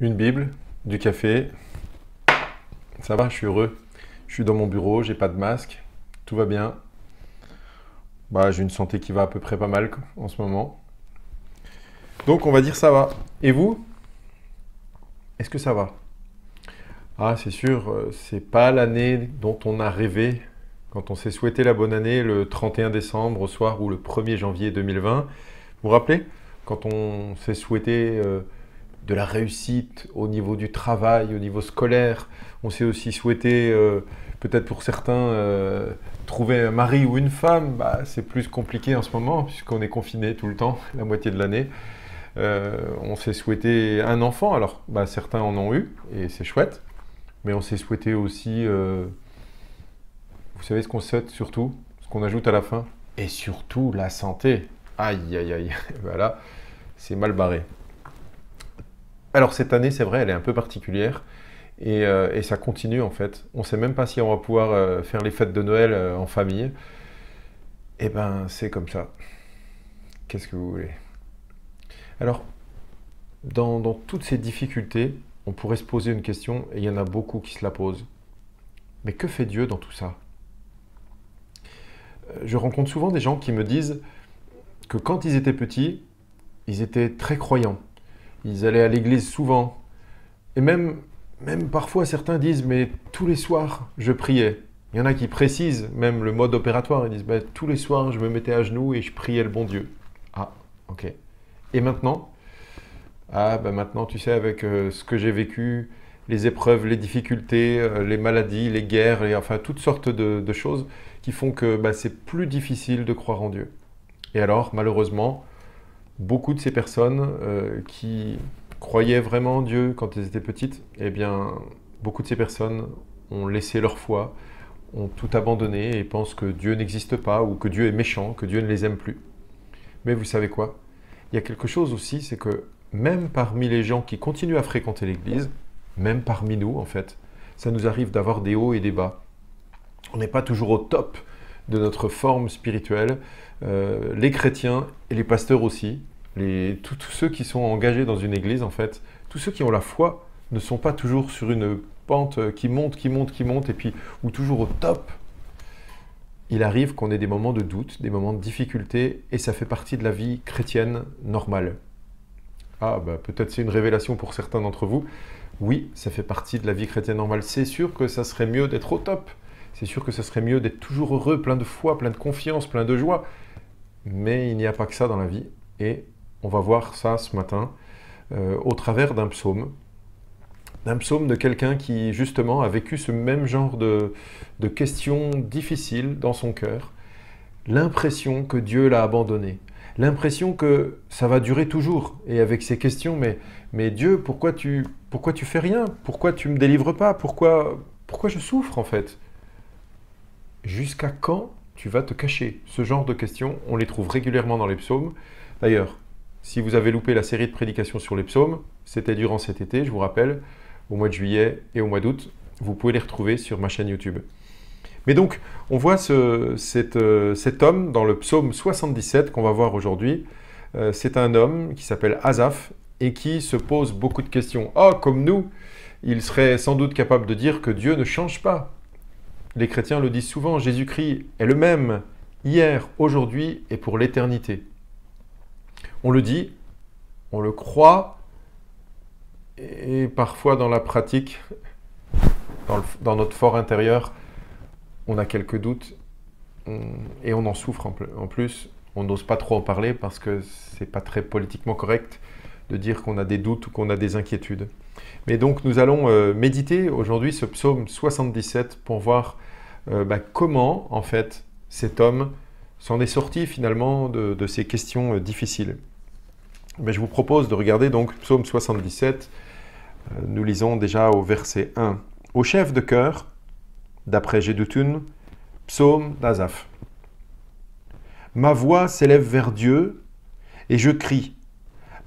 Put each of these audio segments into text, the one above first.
Une Bible, du café, ça va, je suis heureux. Je suis dans mon bureau, j'ai pas de masque, tout va bien. J'ai une santé qui va à peu près pas mal en ce moment. Donc on va dire ça va. Et vous? Est-ce que ça va? Ah, c'est sûr, c'est pas l'année dont on a rêvé quand on s'est souhaité la bonne année le 31 décembre au soir ou le 1er janvier 2020. Vous vous rappelez? Quand on s'est souhaité de la réussite au niveau du travail, au niveau scolaire. On s'est aussi souhaité, peut-être pour certains, trouver un mari ou une femme. C'est plus compliqué en ce moment puisqu'on est confiné tout le temps, la moitié de l'année. On s'est souhaité un enfant, alors certains en ont eu et c'est chouette, mais on s'est souhaité aussi, vous savez ce qu'on souhaite surtout, ce qu'on ajoute à la fin, et surtout la santé. Aïe aïe aïe, voilà, c'est mal barré. Alors cette année, c'est vrai, elle est un peu particulière et ça continue en fait. On ne sait même pas si on va pouvoir faire les fêtes de Noël en famille. Eh ben, c'est comme ça. Qu'est-ce que vous voulez? Alors, dans toutes ces difficultés, on pourrait se poser une question, et il y en a beaucoup qui se la posent. Mais que fait Dieu dans tout ça? Je rencontre souvent des gens qui me disent que quand ils étaient petits, ils étaient très croyants. Ils allaient à l'église souvent. Et même parfois, certains disent, mais tous les soirs, je priais. Il y en a qui précisent même le mode opératoire. Ils disent, tous les soirs, je me mettais à genoux et je priais le bon Dieu. Ah, ok. Et maintenant? Maintenant, tu sais, avec ce que j'ai vécu, les épreuves, les difficultés, les maladies, les guerres, enfin toutes sortes de choses qui font que c'est plus difficile de croire en Dieu. Et alors, malheureusement, beaucoup de ces personnes qui croyaient vraiment en Dieu quand elles étaient petites, eh bien, beaucoup de ces personnes ont laissé leur foi, ont tout abandonné et pensent que Dieu n'existe pas ou que Dieu est méchant, que Dieu ne les aime plus. Mais vous savez quoi? Il y a quelque chose aussi, c'est que même parmi les gens qui continuent à fréquenter l'Église, même parmi nous en fait, ça nous arrive d'avoir des hauts et des bas. On n'est pas toujours au top de notre forme spirituelle. Les chrétiens et les pasteurs aussi, tous ceux qui sont engagés dans une église, en fait, tous ceux qui ont la foi, ne sont pas toujours sur une pente qui monte, qui monte, qui monte, et puis, ou toujours au top. Il arrive qu'on ait des moments de doute, des moments de difficulté, et ça fait partie de la vie chrétienne normale. Peut-être c'est une révélation pour certains d'entre vous. Oui, ça fait partie de la vie chrétienne normale. C'est sûr que ça serait mieux d'être au top. C'est sûr que ça serait mieux d'être toujours heureux, plein de foi, plein de confiance, plein de joie. Mais il n'y a pas que ça dans la vie. Et on va voir ça ce matin au travers d'un psaume. D'un psaume de quelqu'un qui, justement, a vécu ce même genre de questions difficiles dans son cœur. L'impression que Dieu l'a abandonné. L'impression que ça va durer toujours. Et avec ces questions, mais Dieu, pourquoi tu fais rien? Pourquoi tu ne me délivres pas? Pourquoi je souffre en fait? Jusqu'à quand tu vas te cacher? Ce genre de questions, on les trouve régulièrement dans les psaumes. D'ailleurs, si vous avez loupé la série de prédications sur les psaumes, c'était durant cet été, je vous rappelle, au mois de juillet et au mois d'août. Vous pouvez les retrouver sur ma chaîne YouTube. Mais donc, on voit cet homme dans le psaume 77 qu'on va voir aujourd'hui. C'est un homme qui s'appelle Asaph et qui se pose beaucoup de questions. Comme nous, il serait sans doute capable de dire que Dieu ne change pas. Les chrétiens le disent souvent, Jésus-Christ est le même hier, aujourd'hui et pour l'éternité. On le dit, on le croit, et parfois dans la pratique, dans notre fort intérieur, on a quelques doutes et on en souffre en plus. On n'ose pas trop en parler parce que c'est pas très politiquement correct de dire qu'on a des doutes ou qu'on a des inquiétudes. Mais donc nous allons méditer aujourd'hui ce psaume 77 pour voir comment en fait cet homme s'en est sorti finalement de ces questions difficiles. Je vous propose de regarder donc psaume 77. Nous lisons déjà au verset 1. Au chef de chœur, d'après Jeduthun, psaume d'Asaph. Ma voix s'élève vers Dieu et je crie.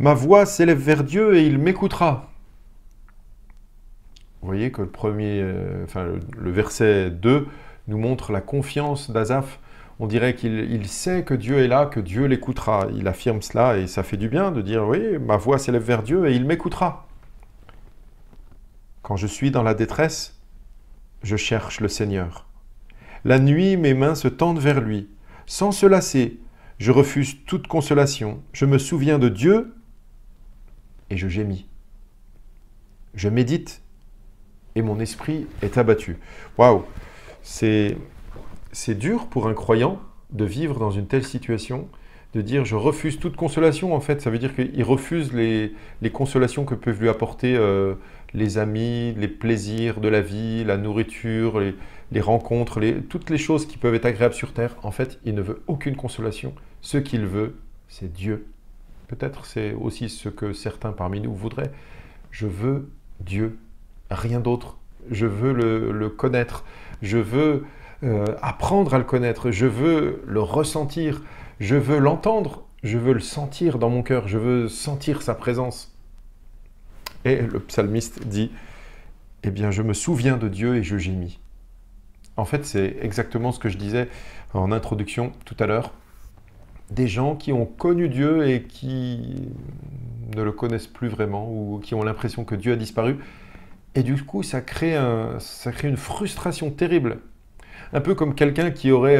Ma voix s'élève vers Dieu et il m'écoutera. Vous voyez que le verset 2 nous montre la confiance d'Asaph. On dirait qu'il sait que Dieu est là, que Dieu l'écoutera. Il affirme cela et ça fait du bien de dire, oui, ma voix s'élève vers Dieu et il m'écoutera. Quand je suis dans la détresse, je cherche le Seigneur. La nuit, mes mains se tendent vers lui. Sans se lasser, je refuse toute consolation. Je me souviens de Dieu et je gémis. Je médite et mon esprit est abattu. Waouh! C'est dur pour un croyant de vivre dans une telle situation, de dire je refuse toute consolation en fait. Ça veut dire qu'il refuse les consolations que peuvent lui apporter les amis, les plaisirs de la vie, la nourriture, les rencontres, toutes les choses qui peuvent être agréables sur terre. En fait, il ne veut aucune consolation. Ce qu'il veut, c'est Dieu. Peut-être c'est aussi ce que certains parmi nous voudraient. Je veux Dieu, rien d'autre. Je veux le connaître. Je veux apprendre à le connaître. Je veux le ressentir. Je veux l'entendre. Je veux le sentir dans mon cœur. Je veux sentir sa présence. Et le psalmiste dit, eh bien, je me souviens de Dieu et je gémis. En fait, c'est exactement ce que je disais en introduction tout à l'heure. Des gens qui ont connu Dieu et qui ne le connaissent plus vraiment ou qui ont l'impression que Dieu a disparu. Et du coup, ça crée une frustration terrible. Un peu comme quelqu'un qui aurait...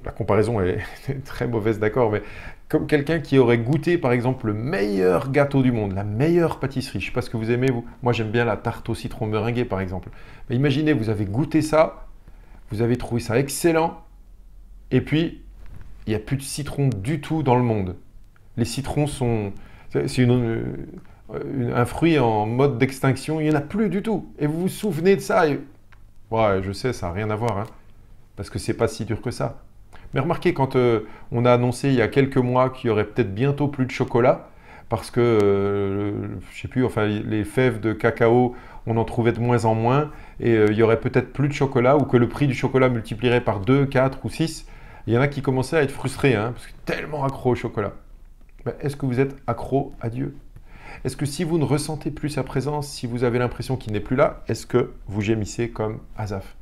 la comparaison est très mauvaise, d'accord, mais comme quelqu'un qui aurait goûté, par exemple, le meilleur gâteau du monde, la meilleure pâtisserie. Je ne sais pas ce que vous aimez, vous. Moi, j'aime bien la tarte au citron meringuée, par exemple. Mais imaginez, vous avez goûté ça, vous avez trouvé ça excellent, et puis, il n'y a plus de citron du tout dans le monde. Les citrons sont... C'est un fruit en mode d'extinction, il n'y en a plus du tout. Et vous vous souvenez de ça et... Ouais, je sais, ça n'a rien à voir, hein, parce que c'est pas si dur que ça. Mais remarquez, quand on a annoncé il y a quelques mois qu'il y aurait peut-être bientôt plus de chocolat, parce que, je sais plus, enfin, les fèves de cacao, on en trouvait de moins en moins, et il y aurait peut-être plus de chocolat, ou que le prix du chocolat multiplierait par 2, 4 ou 6, il y en a qui commençaient à être frustrés, hein, parce que tellement accro au chocolat. Ben, est-ce que vous êtes accro à Dieu? Est-ce que si vous ne ressentez plus sa présence, si vous avez l'impression qu'il n'est plus là, est-ce que vous gémissez comme Asaph?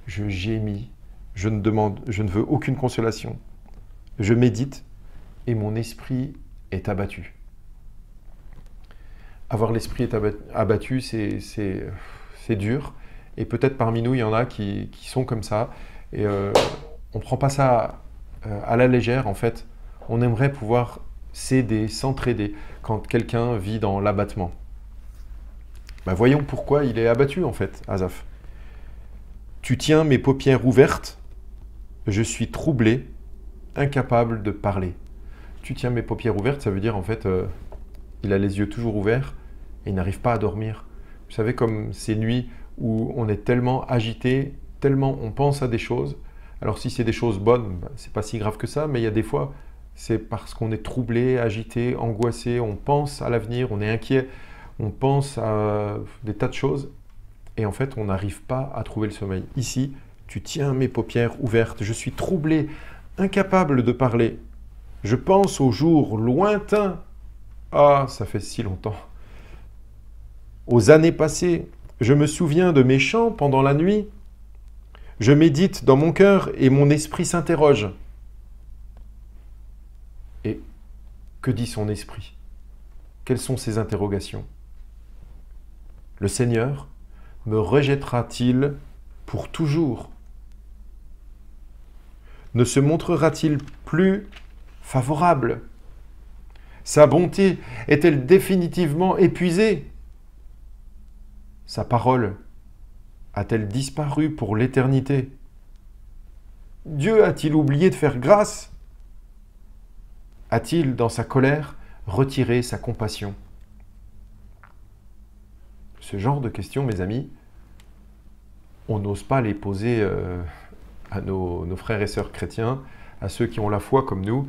Je gémis, je ne veux aucune consolation. Je médite et mon esprit est abattu. Avoir l'esprit abattu, c'est dur. Et peut-être parmi nous, il y en a qui sont comme ça. Et on ne prend pas ça à la légère, en fait. On aimerait pouvoir s'aider, s'entraider quand quelqu'un vit dans l'abattement. Ben voyons pourquoi il est abattu, en fait, Asaph. Tu tiens mes paupières ouvertes, je suis troublé, incapable de parler. Tu tiens mes paupières ouvertes, ça veut dire en fait, il a les yeux toujours ouverts et il n'arrive pas à dormir. Vous savez, comme ces nuits où on est tellement agité, tellement on pense à des choses. Alors si c'est des choses bonnes, ben, c'est pas si grave que ça, mais il y a des fois, c'est parce qu'on est troublé, agité, angoissé, on pense à l'avenir, on est inquiet, on pense à des tas de choses. Et en fait, on n'arrive pas à trouver le sommeil. Ici, tu tiens mes paupières ouvertes. Je suis troublé, incapable de parler. Je pense aux jours lointains. Ah, ça fait si longtemps. Aux années passées, je me souviens de mes chants pendant la nuit. Je médite dans mon cœur et mon esprit s'interroge. Et que dit son esprit? Quelles sont ses interrogations? Le Seigneur me rejettera-t-il pour toujours? Ne se montrera-t-il plus favorable? Sa bonté est-elle définitivement épuisée? Sa parole a-t-elle disparu pour l'éternité? Dieu a-t-il oublié de faire grâce? A-t-il, dans sa colère, retiré sa compassion? Ce genre de questions, mes amis, on n'ose pas les poser à nos frères et sœurs chrétiens, à ceux qui ont la foi comme nous,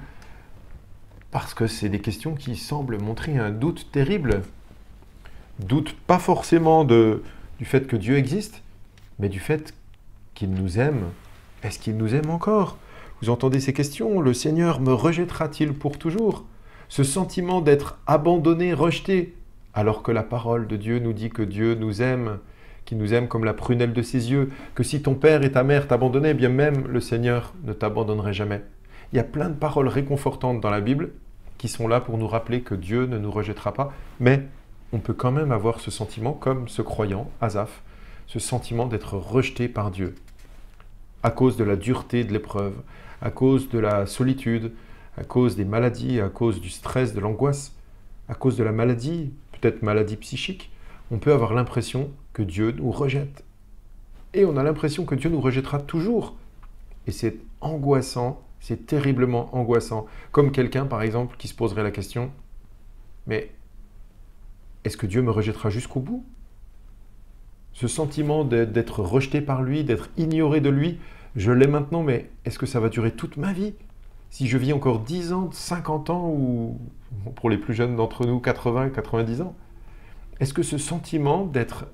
parce que c'est des questions qui semblent montrer un doute terrible. Doute pas forcément du fait que Dieu existe, mais du fait qu'il nous aime. Est-ce qu'il nous aime encore? Vous entendez ces questions? Le Seigneur me rejettera-t-il pour toujours? Ce sentiment d'être abandonné, rejeté, alors que la parole de Dieu nous dit que Dieu nous aime, qu'il nous aime comme la prunelle de ses yeux, que si ton père et ta mère t'abandonnaient, bien même le Seigneur ne t'abandonnerait jamais. Il y a plein de paroles réconfortantes dans la Bible qui sont là pour nous rappeler que Dieu ne nous rejettera pas, mais on peut quand même avoir ce sentiment, comme ce croyant, Asaph, ce sentiment d'être rejeté par Dieu, à cause de la dureté de l'épreuve, à cause de la solitude, à cause des maladies, à cause du stress, de l'angoisse, à cause de la maladie, peut-être maladie psychique. On peut avoir l'impression que Dieu nous rejette. Et on a l'impression que Dieu nous rejettera toujours. Et c'est angoissant, c'est terriblement angoissant. Comme quelqu'un, par exemple, qui se poserait la question, mais est-ce que Dieu me rejettera jusqu'au bout? Ce sentiment d'être rejeté par lui, d'être ignoré de lui, je l'ai maintenant, mais est-ce que ça va durer toute ma vie? Si je vis encore 10 ans, 50 ans, ou pour les plus jeunes d'entre nous, 80, 90 ans, est-ce que ce sentiment d'être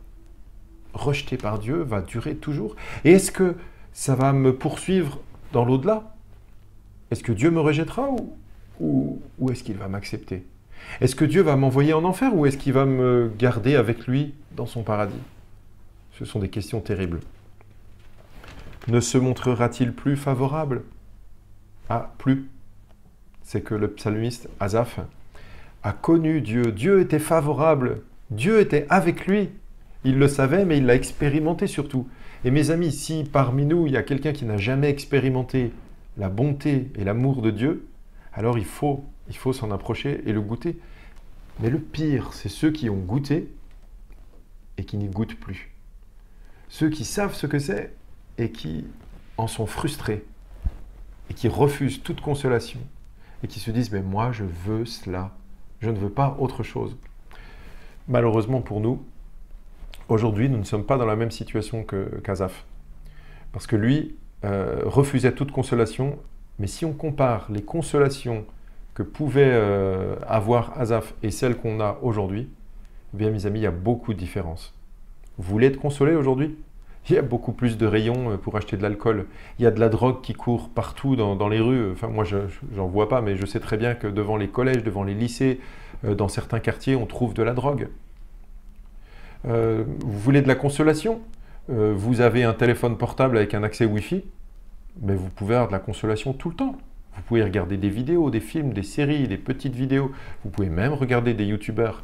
rejeté par Dieu va durer toujours? Et est-ce que ça va me poursuivre dans l'au-delà? Est-ce que Dieu me rejettera ou est-ce qu'il va m'accepter? Est-ce que Dieu va m'envoyer en enfer ou est-ce qu'il va me garder avec lui dans son paradis? Ce sont des questions terribles. Ne se montrera-t-il plus favorable? Ah, plus. C'est que le psalmiste Asaph a connu Dieu. Dieu était favorable. Dieu était avec lui. Il le savait, mais il l'a expérimenté surtout. Et mes amis, si parmi nous, il y a quelqu'un qui n'a jamais expérimenté la bonté et l'amour de Dieu, alors il faut s'en approcher et le goûter. Mais le pire, c'est ceux qui ont goûté et qui n'y goûtent plus. Ceux qui savent ce que c'est et qui en sont frustrés et qui refusent toute consolation et qui se disent « mais moi, je veux cela, je ne veux pas autre chose ». Malheureusement pour nous, aujourd'hui, nous ne sommes pas dans la même situation qu'Asaph. Parce que lui refusait toute consolation, mais si on compare les consolations que pouvait avoir Asaph et celles qu'on a aujourd'hui, eh bien mes amis, il y a beaucoup de différences. Vous voulez être consolé aujourd'hui? Il y a beaucoup plus de rayons pour acheter de l'alcool. Il y a de la drogue qui court partout dans les rues. Enfin, moi, j'en vois pas, mais je sais très bien que devant les collèges, devant les lycées, dans certains quartiers, on trouve de la drogue. Vous voulez de la consolation? Vous avez un téléphone portable avec un accès Wi-Fi, mais vous pouvez avoir de la consolation tout le temps. Vous pouvez regarder des vidéos, des films, des séries, des petites vidéos. Vous pouvez même regarder des youtubeurs.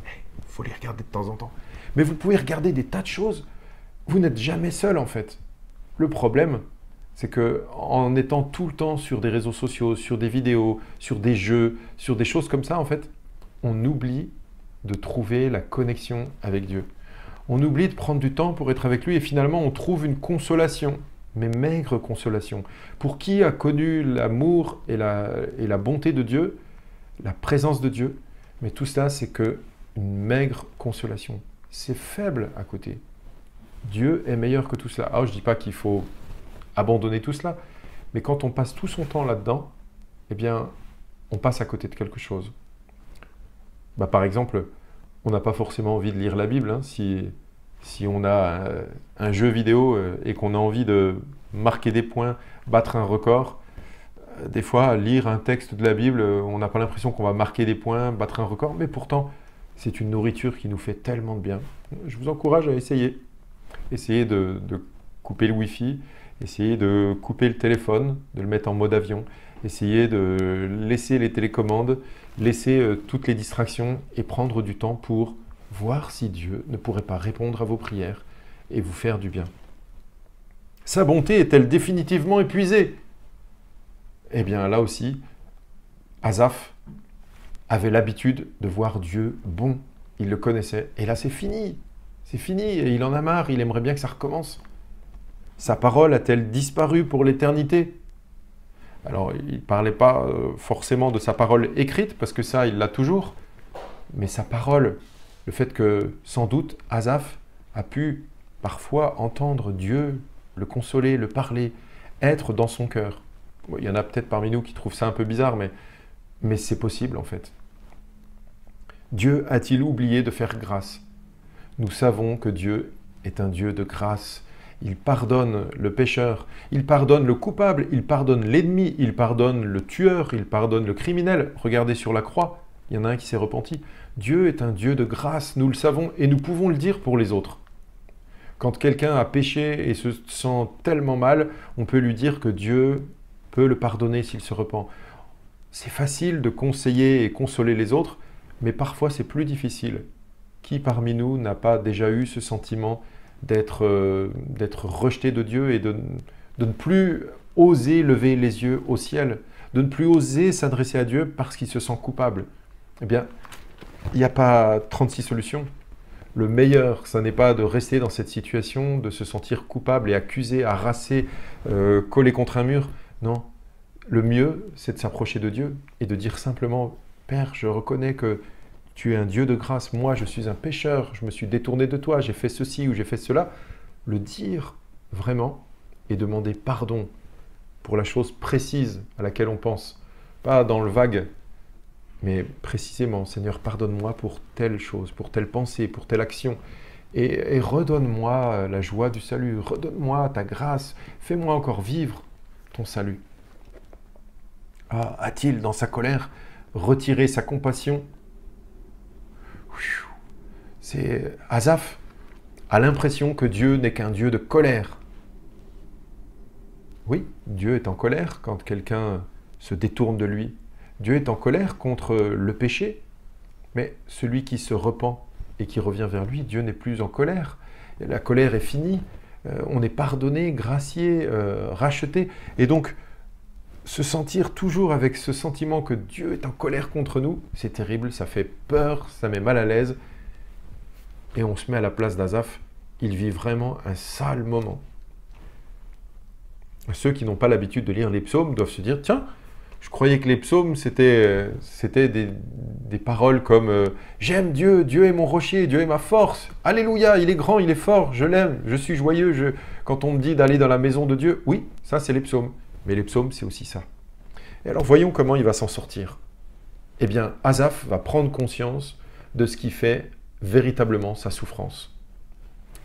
Il faut les regarder de temps en temps. Mais vous pouvez regarder des tas de choses. Vous n'êtes jamais seul en fait. Le problème, c'est qu'en étant tout le temps sur des réseaux sociaux, sur des vidéos, sur des jeux, sur des choses comme ça, en fait, on oublie de trouver la connexion avec Dieu. On oublie de prendre du temps pour être avec lui et finalement on trouve une consolation, mais maigre consolation. Pour qui a connu l'amour et la bonté de Dieu, la présence de Dieu, mais tout cela c'est qu'une maigre consolation. C'est faible à côté. Dieu est meilleur que tout cela. Alors je ne dis pas qu'il faut abandonner tout cela, mais quand on passe tout son temps là-dedans, eh bien on passe à côté de quelque chose. Par exemple, on n'a pas forcément envie de lire la Bible. Hein, si on a un jeu vidéo et qu'on a envie de marquer des points, battre un record, des fois, lire un texte de la Bible, on n'a pas l'impression qu'on va marquer des points, battre un record, mais pourtant, c'est une nourriture qui nous fait tellement de bien. Je vous encourage à essayer. Essayez de couper le Wi-Fi, essayez de couper le téléphone, de le mettre en mode avion, essayez de laisser les télécommandes, laisser toutes les distractions et prendre du temps pour voir si Dieu ne pourrait pas répondre à vos prières et vous faire du bien. Sa bonté est-elle définitivement épuisée? Eh bien là aussi, Asaph avait l'habitude de voir Dieu bon. Il le connaissait. Et là, c'est fini. C'est fini. Et il en a marre. Il aimerait bien que ça recommence. Sa parole a-t-elle disparu pour l'éternité? Alors, il ne parlait pas forcément de sa parole écrite, parce que ça, il l'a toujours. Mais sa parole, le fait que, sans doute, Asaph a pu parfois entendre Dieu, le consoler, le parler, être dans son cœur. Bon, il y en a peut-être parmi nous qui trouvent ça un peu bizarre, mais c'est possible en fait. Dieu a-t-il oublié de faire grâce? Nous savons que Dieu est un Dieu de grâce. Il pardonne le pécheur, il pardonne le coupable, il pardonne l'ennemi, il pardonne le tueur, il pardonne le criminel. Regardez sur la croix, il y en a un qui s'est repenti. Dieu est un Dieu de grâce, nous le savons, et nous pouvons le dire pour les autres. Quand quelqu'un a péché et se sent tellement mal, on peut lui dire que Dieu peut le pardonner s'il se repent. C'est facile de conseiller et consoler les autres, mais parfois c'est plus difficile. Qui parmi nous n'a pas déjà eu ce sentiment d'être rejeté de Dieu et de ne plus oser lever les yeux au ciel, de ne plus oser s'adresser à Dieu parce qu'il se sent coupable? Eh bien, il n'y a pas 36 solutions. Le meilleur, ce n'est pas de rester dans cette situation, de se sentir coupable et accusé, harassé, collé contre un mur. Non, le mieux, c'est de s'approcher de Dieu et de dire simplement « Père, je reconnais que tu es un Dieu de grâce, moi je suis un pécheur, je me suis détourné de toi, j'ai fait ceci ou j'ai fait cela. » Le dire vraiment et demander pardon pour la chose précise à laquelle on pense, pas dans le vague, mais précisément, Seigneur, pardonne-moi pour telle chose, pour telle pensée, pour telle action, et redonne-moi la joie du salut, redonne-moi ta grâce, fais-moi encore vivre ton salut. Ah, a-t-il, dans sa colère, retiré sa compassion? C'est Asaph a l'impression que Dieu n'est qu'un Dieu de colère. Oui, Dieu est en colère quand quelqu'un se détourne de lui. Dieu est en colère contre le péché, mais celui qui se repent et qui revient vers lui, Dieu n'est plus en colère. La colère est finie, on est pardonné, gracié, racheté. Et donc, se sentir toujours avec ce sentiment que Dieu est en colère contre nous, c'est terrible, ça fait peur, ça met mal à l'aise. Et on se met à la place d'Asaph, il vit vraiment un sale moment. Ceux qui n'ont pas l'habitude de lire les psaumes doivent se dire, tiens, je croyais que les psaumes, c'était des paroles comme j'aime Dieu, Dieu est mon rocher, Dieu est ma force. Alléluia, il est grand, il est fort, je l'aime, je suis joyeux. Quand on me dit d'aller dans la maison de Dieu, oui, ça c'est les psaumes. Mais les psaumes, c'est aussi ça. Et alors voyons comment il va s'en sortir. Eh bien, Asaph va prendre conscience de ce qui fait véritablement sa souffrance.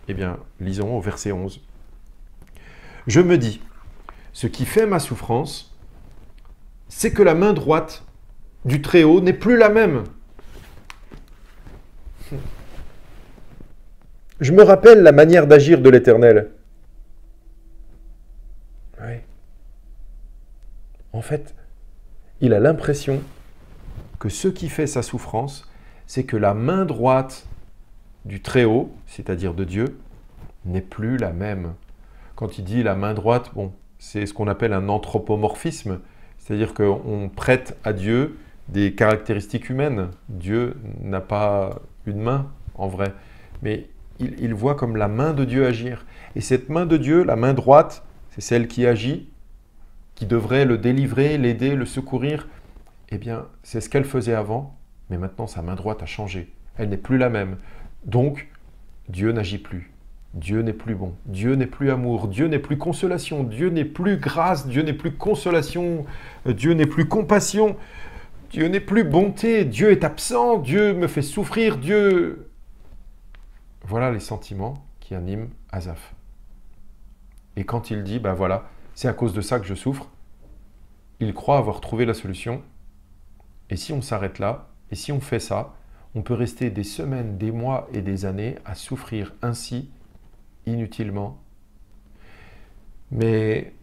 Eh bien, lisons au verset 11. Je me dis, ce qui fait ma souffrance, c'est que la main droite du Très-Haut n'est plus la même. Je me rappelle la manière d'agir de l'Éternel. Oui. En fait, il a l'impression que ce qui fait sa souffrance, c'est que la main droite du Très-Haut, c'est-à-dire de Dieu, n'est plus la même. Quand il dit la main droite, bon, c'est ce qu'on appelle un anthropomorphisme, c'est-à-dire qu'on prête à Dieu des caractéristiques humaines. Dieu n'a pas une main, en vrai, mais il voit comme la main de Dieu agir. Et cette main de Dieu, la main droite, c'est celle qui agit, qui devrait le délivrer, l'aider, le secourir. Eh bien, c'est ce qu'elle faisait avant, mais maintenant sa main droite a changé. Elle n'est plus la même. Donc, Dieu n'agit plus. Dieu n'est plus bon. Dieu n'est plus amour. Dieu n'est plus consolation. Dieu n'est plus grâce. Dieu n'est plus consolation. Dieu n'est plus compassion. Dieu n'est plus bonté. Dieu est absent. Dieu me fait souffrir. Dieu... Voilà les sentiments qui animent Asaph. Et quand il dit, ben voilà, c'est à cause de ça que je souffre, il croit avoir trouvé la solution. Et si on s'arrête là, et si on fait ça, on peut rester des semaines, des mois et des années à souffrir ainsi, inutilement. Mais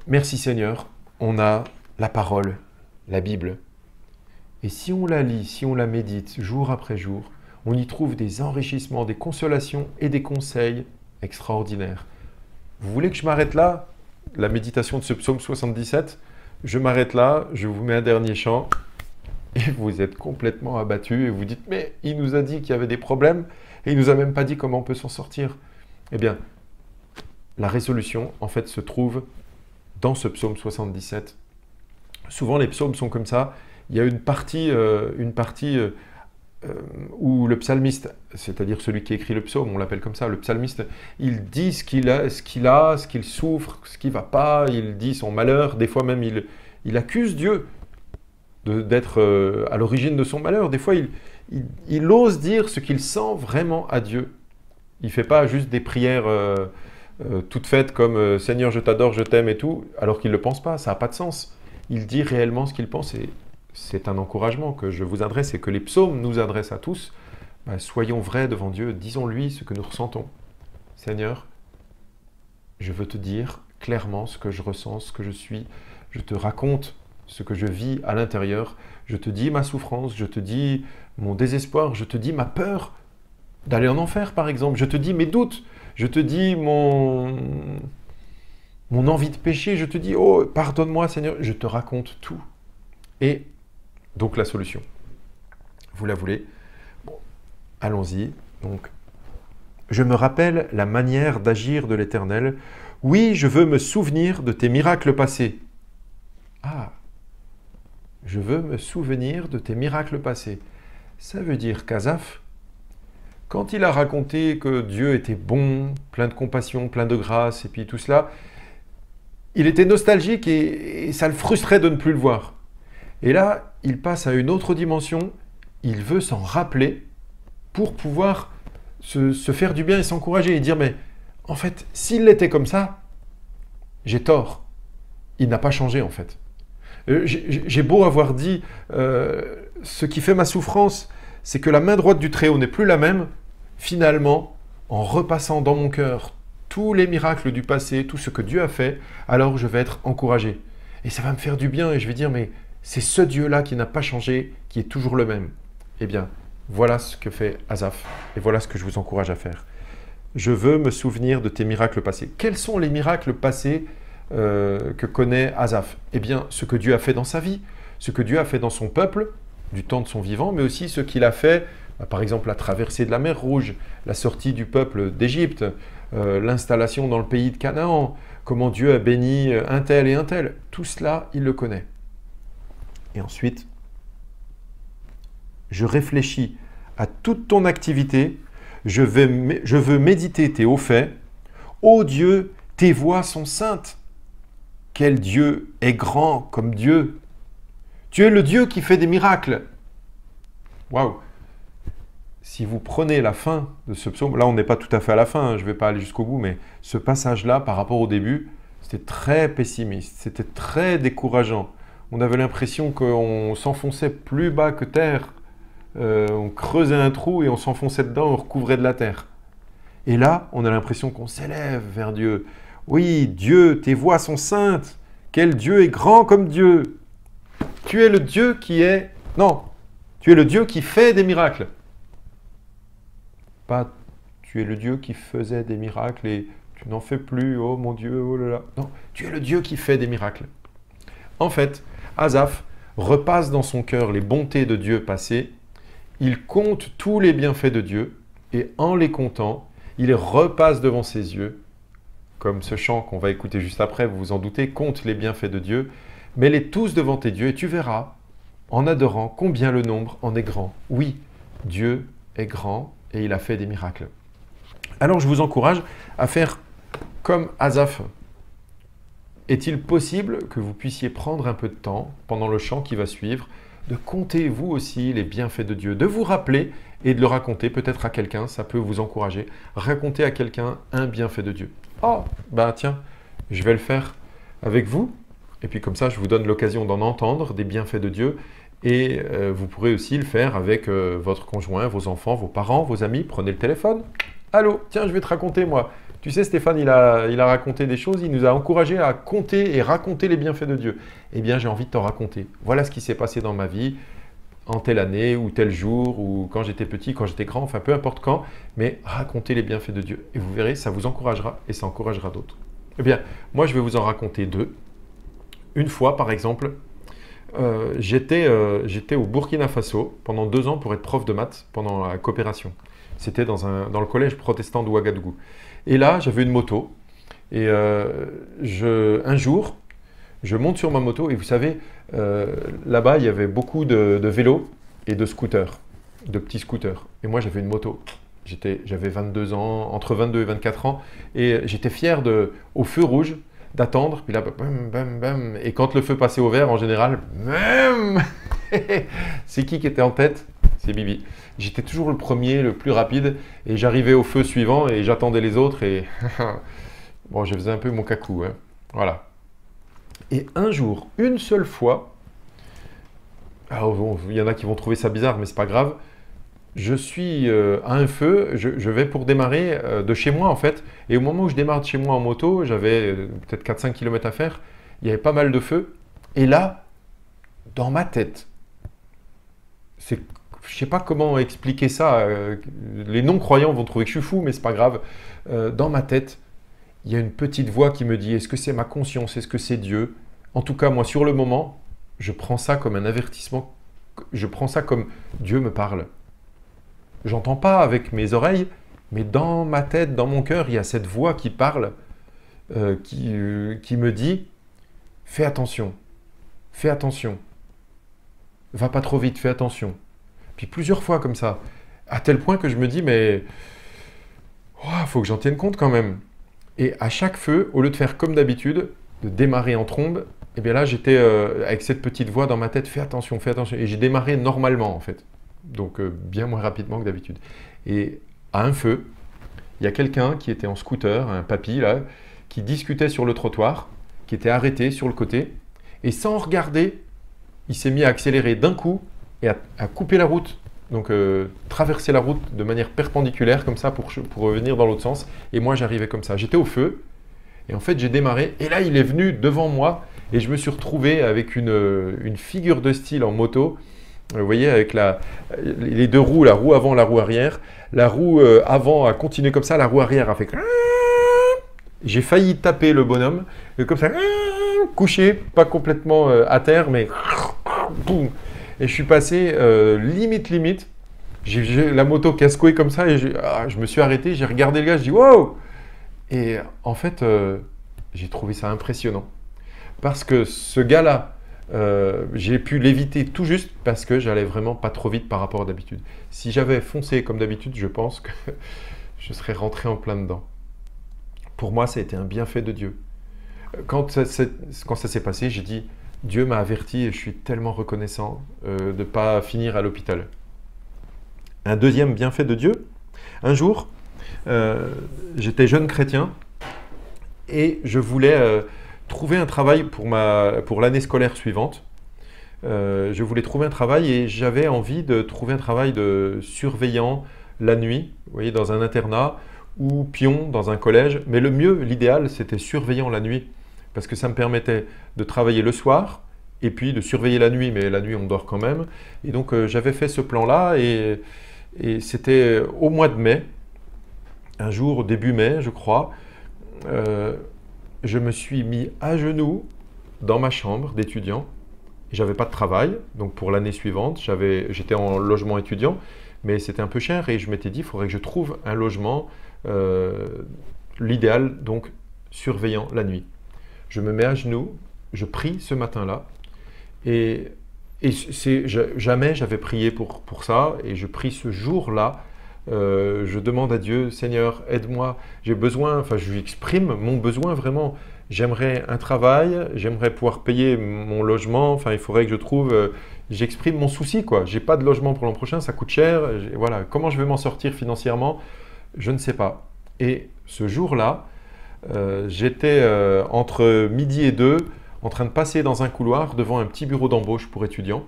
merci Seigneur, on a la parole, la Bible. Et si on la lit, si on la médite jour après jour, on y trouve des enrichissements, des consolations et des conseils extraordinaires. Vous voulez que je m'arrête là? La méditation de ce psaume 77, je m'arrête là, je vous mets un dernier chant et vous êtes complètement abattu et vous dites « Mais il nous a dit qu'il y avait des problèmes et il nous a même pas dit comment on peut s'en sortir. » Eh bien, la résolution, en fait, se trouve dans ce psaume 77. Souvent, les psaumes sont comme ça. Il y a une partie où le psalmiste, c'est-à-dire celui qui écrit le psaume, on l'appelle comme ça, le psalmiste, il dit ce qu'il souffre, ce qui ne va pas, il dit son malheur, des fois même il accuse Dieu d'être à l'origine de son malheur, des fois il ose dire ce qu'il sent vraiment à Dieu. Il ne fait pas juste des prières toutes faites comme Seigneur je t'adore, je t'aime et tout, alors qu'il ne le pense pas, ça n'a pas de sens. Il dit réellement ce qu'il pense et c'est un encouragement que je vous adresse et que les psaumes nous adressent à tous. Ben, soyons vrais devant Dieu, disons-lui ce que nous ressentons. Seigneur, je veux te dire clairement ce que je ressens, ce que je suis. Je te raconte ce que je vis à l'intérieur. Je te dis ma souffrance, je te dis mon désespoir, je te dis ma peur d'aller en enfer par exemple, je te dis mes doutes, je te dis mon envie de pécher, je te dis oh pardonne-moi Seigneur, je te raconte tout. Et donc la solution, vous la voulez? Bon, allons-y. Donc, je me rappelle la manière d'agir de l'Éternel. Oui, je veux me souvenir de tes miracles passés. Ah, je veux me souvenir de tes miracles passés. Ça veut dire qu'Asaph, quand il a raconté que Dieu était bon, plein de compassion, plein de grâce, et puis tout cela, il était nostalgique et ça le frustrait de ne plus le voir. Et là, il passe à une autre dimension, il veut s'en rappeler pour pouvoir se faire du bien et s'encourager et dire mais en fait, s'il était comme ça, j'ai tort. Il n'a pas changé en fait. J'ai beau avoir dit ce qui fait ma souffrance, c'est que la main droite du Très-Haut n'est plus la même. Finalement, en repassant dans mon cœur tous les miracles du passé, tout ce que Dieu a fait, alors je vais être encouragé. Et ça va me faire du bien et je vais dire mais c'est ce Dieu-là qui n'a pas changé, qui est toujours le même. Eh bien, voilà ce que fait Asaph et voilà ce que je vous encourage à faire. Je veux me souvenir de tes miracles passés. Quels sont les miracles passés que connaît Asaph? Eh bien, ce que Dieu a fait dans sa vie, ce que Dieu a fait dans son peuple, du temps de son vivant, mais aussi ce qu'il a fait, par exemple la traversée de la mer Rouge, la sortie du peuple d'Égypte, l'installation dans le pays de Canaan, comment Dieu a béni un tel et un tel. Tout cela, il le connaît. Et ensuite, je réfléchis à toute ton activité, je veux méditer tes hauts faits. Ô Dieu, tes voies sont saintes. Quel Dieu est grand comme Dieu. Tu es le Dieu qui fait des miracles. Waouh! Si vous prenez la fin de ce psaume, là on n'est pas tout à fait à la fin, hein, je ne vais pas aller jusqu'au bout, mais ce passage-là, par rapport au début, c'était très pessimiste, c'était très décourageant. On avait l'impression qu'on s'enfonçait plus bas que terre. On creusait un trou et on s'enfonçait dedans, on recouvrait de la terre. Et là, on a l'impression qu'on s'élève vers Dieu. Oui, Dieu, tes voies sont saintes. Quel Dieu est grand comme Dieu. Tu es le Dieu qui est... Non, tu es le Dieu qui fait des miracles. Pas tu es le Dieu qui faisait des miracles et tu n'en fais plus, oh mon Dieu, oh là là. Non, tu es le Dieu qui fait des miracles. En fait, Asaph repasse dans son cœur les bontés de Dieu passées. Il compte tous les bienfaits de Dieu et en les comptant, il les repasse devant ses yeux, comme ce chant qu'on va écouter juste après, vous vous en doutez, compte les bienfaits de Dieu, mets-les tous devant tes dieux et tu verras, en adorant, combien le nombre en est grand. Oui, Dieu est grand et il a fait des miracles. Alors je vous encourage à faire comme Asaph. Est-il possible que vous puissiez prendre un peu de temps pendant le chant qui va suivre, de compter vous aussi les bienfaits de Dieu, de vous rappeler et de le raconter peut-être à quelqu'un, ça peut vous encourager. Raconter à quelqu'un un bienfait de Dieu. Oh, bah tiens, je vais le faire avec vous. Et puis comme ça, je vous donne l'occasion d'en entendre des bienfaits de Dieu. Et vous pourrez aussi le faire avec votre conjoint, vos enfants, vos parents, vos amis. Prenez le téléphone. Allô, tiens, je vais te raconter moi. Tu sais, Stéphane, il a raconté des choses, il nous a encouragés à compter et raconter les bienfaits de Dieu. Eh bien, j'ai envie de t'en raconter. Voilà ce qui s'est passé dans ma vie, en telle année, ou tel jour, ou quand j'étais petit, quand j'étais grand, enfin peu importe quand, mais raconter les bienfaits de Dieu. Et vous verrez, ça vous encouragera et ça encouragera d'autres. Eh bien, moi, je vais vous en raconter deux. Une fois, par exemple, j'étais au Burkina Faso pendant 2 ans pour être prof de maths pendant la coopération. C'était dans le collège protestant de Ouagadougou. Et là, j'avais une moto. Et un jour, je monte sur ma moto. Et vous savez, là-bas, il y avait beaucoup de vélos et de scooters, de petits scooters. Et moi, j'avais une moto. J'avais 22 ans, entre 22 et 24 ans. Et j'étais fier au feu rouge d'attendre. Puis là, bam, bam, bam. Et quand le feu passait au vert, en général, bam. C'est qui était en tête? C'est Bibi. J'étais toujours le premier, le plus rapide, et j'arrivais au feu suivant et j'attendais les autres et bon, je faisais un peu mon cacou, hein. Voilà. Et un jour, une seule fois, alors bon, il y en a qui vont trouver ça bizarre, mais c'est pas grave. Je suis à un feu, je vais pour démarrer de chez moi en fait, et au moment où je démarre de chez moi en moto, j'avais peut-être 4-5 km à faire, il y avait pas mal de feu, et là, dans ma tête, je ne sais pas comment expliquer ça, les non-croyants vont trouver que je suis fou, mais c'est pas grave. Dans ma tête, il y a une petite voix qui me dit, est-ce que c'est ma conscience, est-ce que c'est Dieu? En tout cas, moi, sur le moment, je prends ça comme un avertissement, je prends ça comme Dieu me parle. J'entends pas avec mes oreilles, mais dans ma tête, dans mon cœur, il y a cette voix qui parle, qui me dit, fais attention, va pas trop vite, fais attention. Puis plusieurs fois comme ça, à tel point que je me dis, mais faut que j'en tienne compte quand même. Et à chaque feu, au lieu de faire comme d'habitude, de démarrer en trombe, et bien là, j'étais avec cette petite voix dans ma tête, fais attention. Et j'ai démarré normalement, en fait. Donc, bien moins rapidement que d'habitude. Et à un feu, il y a quelqu'un qui était en scooter, un papy, là, qui discutait sur le trottoir, qui était arrêté sur le côté. Et sans regarder, il s'est mis à accélérer d'un coup et à couper la route. Donc, traverser la route de manière perpendiculaire, comme ça, pour revenir dans l'autre sens. Et moi, j'arrivais comme ça. J'étais au feu. Et en fait, j'ai démarré. Et là, il est venu devant moi. Et je me suis retrouvé avec une figure de style en moto. Vous voyez, avec les deux roues, la roue avant, la roue arrière. La roue avant a continué comme ça. La roue arrière a fait... J'ai failli taper le bonhomme. Et comme ça, couché, pas complètement à terre, mais... Boum. Et je suis passé limite. J'ai la moto casse-couille comme ça. Et je me suis arrêté. J'ai regardé le gars. Je dis, wow! Et en fait, j'ai trouvé ça impressionnant. Parce que ce gars-là, j'ai pu l'éviter tout juste parce que j'allais vraiment pas trop vite par rapport à d'habitude. Si j'avais foncé comme d'habitude, je pense que je serais rentré en plein dedans. Pour moi, ça a été un bienfait de Dieu. Quand ça s'est passé, j'ai dit, Dieu m'a averti et je suis tellement reconnaissant de ne pas finir à l'hôpital. Un deuxième bienfait de Dieu, un jour, j'étais jeune chrétien et je voulais trouver un travail pour l'année scolaire suivante. Je voulais trouver un travail et j'avais envie de trouver un travail de surveillant la nuit, vous voyez, dans un internat ou pion dans un collège. Mais le mieux, l'idéal, c'était surveillant la nuit parce que ça me permettait de travailler le soir et puis de surveiller la nuit. Mais la nuit, on dort quand même. Et donc, j'avais fait ce plan-là et c'était au mois de mai. Un jour, début mai, je crois, je me suis mis à genoux dans ma chambre d'étudiant. J'avais pas de travail, donc pour l'année suivante, j'étais en logement étudiant, mais c'était un peu cher et je m'étais dit, il faudrait que je trouve un logement, l'idéal, donc surveillant la nuit. Je me mets à genoux, je prie ce matin-là et jamais j'avais prié pour ça et je prie ce jour-là. Je demande à Dieu, Seigneur, aide-moi, j'ai besoin, enfin je lui exprime mon besoin vraiment. J'aimerais un travail, j'aimerais pouvoir payer mon logement, enfin il faudrait que je trouve, j'exprime mon souci quoi. J'ai pas de logement pour l'an prochain, ça coûte cher, voilà. Comment je vais m'en sortir financièrement, je ne sais pas. Et ce jour-là, j'étais entre midi et 2 en train de passer dans un couloir devant un petit bureau d'embauche pour étudiants.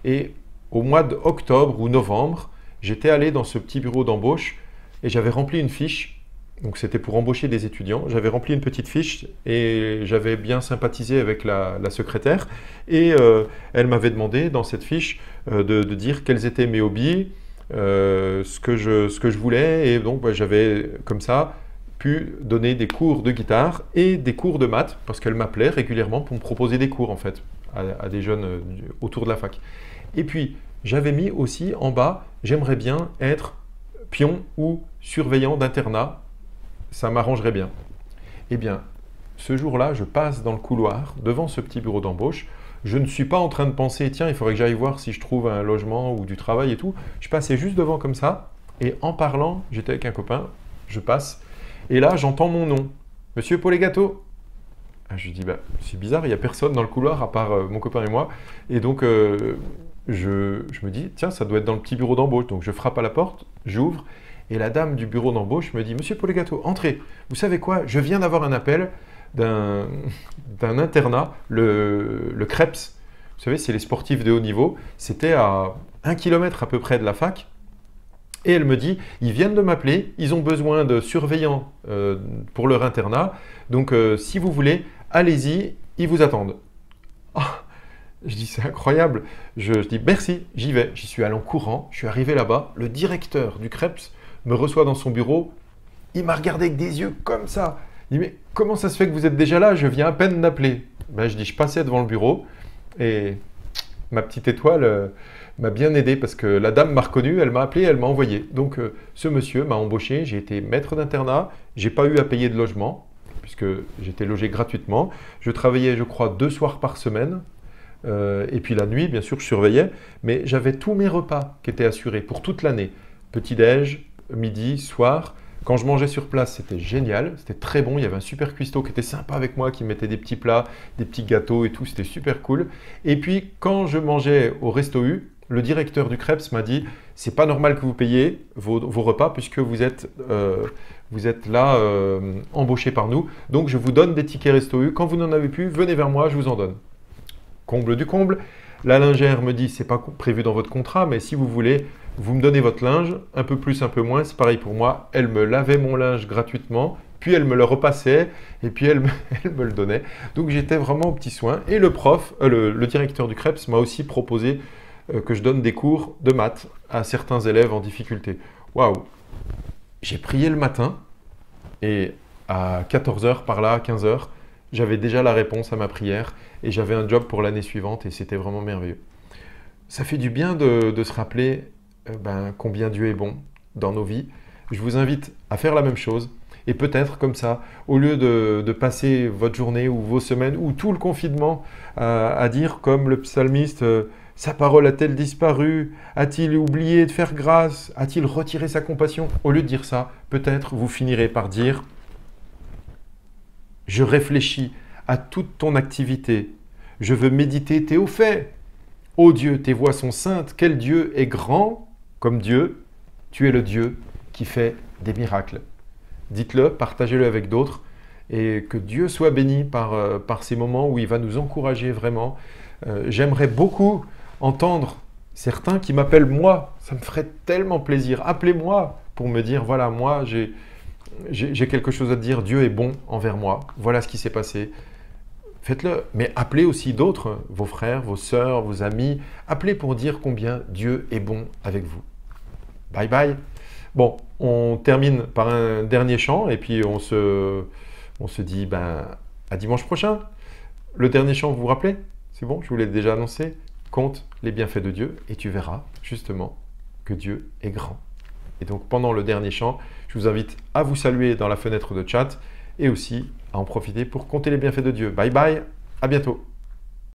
Et au mois d'octobre ou novembre, j'étais allé dans ce petit bureau d'embauche et j'avais rempli une fiche. Donc c'était pour embaucher des étudiants. J'avais rempli une petite fiche et j'avais bien sympathisé avec la secrétaire. Et elle m'avait demandé dans cette fiche de dire quels étaient mes hobbies, ce que je voulais. Et donc j'avais comme ça pu donner des cours de guitare et des cours de maths parce qu'elle m'appelait régulièrement pour me proposer des cours en fait à des jeunes autour de la fac. Et puis j'avais mis aussi en bas, j'aimerais bien être pion ou surveillant d'internat, ça m'arrangerait bien. Eh bien, ce jour-là, je passe dans le couloir devant ce petit bureau d'embauche. Je ne suis pas en train de penser, tiens, il faudrait que j'aille voir si je trouve un logement ou du travail et tout. Je passais juste devant comme ça et en parlant, j'étais avec un copain, je passe et là, j'entends mon nom, Monsieur Polegato. Je dis, c'est bizarre, il n'y a personne dans le couloir à part mon copain et moi. Et donc, je me dis, tiens, ça doit être dans le petit bureau d'embauche. Donc, je frappe à la porte, j'ouvre. Et la dame du bureau d'embauche me dit, Monsieur Polegato, entrez. Vous savez quoi? Je viens d'avoir un appel d'un internat, le Krebs. Vous savez, c'est les sportifs de haut niveau. C'était à 1 kilomètre à peu près de la fac. Et elle me dit, ils viennent de m'appeler, ils ont besoin de surveillants pour leur internat. Donc, si vous voulez, allez-y, ils vous attendent. Oh, Je dis, c'est incroyable. Je dis, merci, j'y vais. J'y suis allé en courant, je suis arrivé là-bas. Le directeur du Krebs me reçoit dans son bureau. Il m'a regardé avec des yeux comme ça. Il dit, mais comment ça se fait que vous êtes déjà là? Je viens à peine d'appeler. Ben, je dis, je passais devant le bureau et ma petite étoile m'a bien aidé parce que la dame m'a reconnu, elle m'a appelé, elle m'a envoyé. Donc ce monsieur m'a embauché, j'ai été maître d'internat, j'ai pas eu à payer de logement puisque j'étais logé gratuitement. Je travaillais, je crois, 2 soirs par semaine. Et puis la nuit, bien sûr, je surveillais, mais j'avais tous mes repas qui étaient assurés pour toute l'année. Petit-déj, midi, soir. Quand je mangeais sur place, c'était génial, c'était très bon. Il y avait un super cuistot qui était sympa avec moi, qui me mettait des petits plats, des petits gâteaux et tout, c'était super cool. Et puis, quand je mangeais au Resto U, le directeur du Krebs m'a dit, c'est pas normal que vous payiez vos repas puisque vous êtes là embauché par nous. Donc, je vous donne des tickets Resto U. Quand vous n'en avez plus, venez vers moi, je vous en donne. Comble du comble. La lingère me dit, c'est pas prévu dans votre contrat, mais si vous voulez, vous me donnez votre linge, un peu plus, un peu moins, c'est pareil pour moi. Elle me lavait mon linge gratuitement, puis elle me le repassait, et puis elle me le donnait. Donc j'étais vraiment au petit soin. Et le directeur du Krebs m'a aussi proposé que je donne des cours de maths à certains élèves en difficulté. Waouh! J'ai prié le matin, et à 14 h par là, 15 h, j'avais déjà la réponse à ma prière et j'avais un job pour l'année suivante et c'était vraiment merveilleux. Ça fait du bien de se rappeler combien Dieu est bon dans nos vies. Je vous invite à faire la même chose et peut-être comme ça, au lieu de passer votre journée ou vos semaines ou tout le confinement à dire comme le psalmiste sa parole a-t-elle disparu? A-t-il oublié de faire grâce? A-t-il retiré sa compassion? Au lieu de dire ça, peut-être vous finirez par dire je réfléchis à toute ton activité. Je veux méditer tes hauts faits. Ô Dieu, tes voies sont saintes. Quel Dieu est grand comme Dieu? Tu es le Dieu qui fait des miracles. Dites-le, partagez-le avec d'autres et que Dieu soit béni par ces moments où il va nous encourager vraiment. J'aimerais beaucoup entendre certains qui m'appellent moi. Ça me ferait tellement plaisir. Appelez-moi pour me dire, voilà, moi, j'ai quelque chose à te dire, Dieu est bon envers moi, voilà ce qui s'est passé. Faites-le, mais appelez aussi d'autres, vos frères, vos sœurs, vos amis. Appelez pour dire combien Dieu est bon avec vous. Bye bye. Bon, on termine par un dernier chant et puis on se dit à dimanche prochain. Le dernier chant, vous vous rappelez? C'est bon, je vous l'ai déjà annoncé. Compte les bienfaits de Dieu et tu verras justement que Dieu est grand. Et donc pendant le dernier chant, je vous invite à vous saluer dans la fenêtre de chat et aussi à en profiter pour compter les bienfaits de Dieu. Bye bye, à bientôt.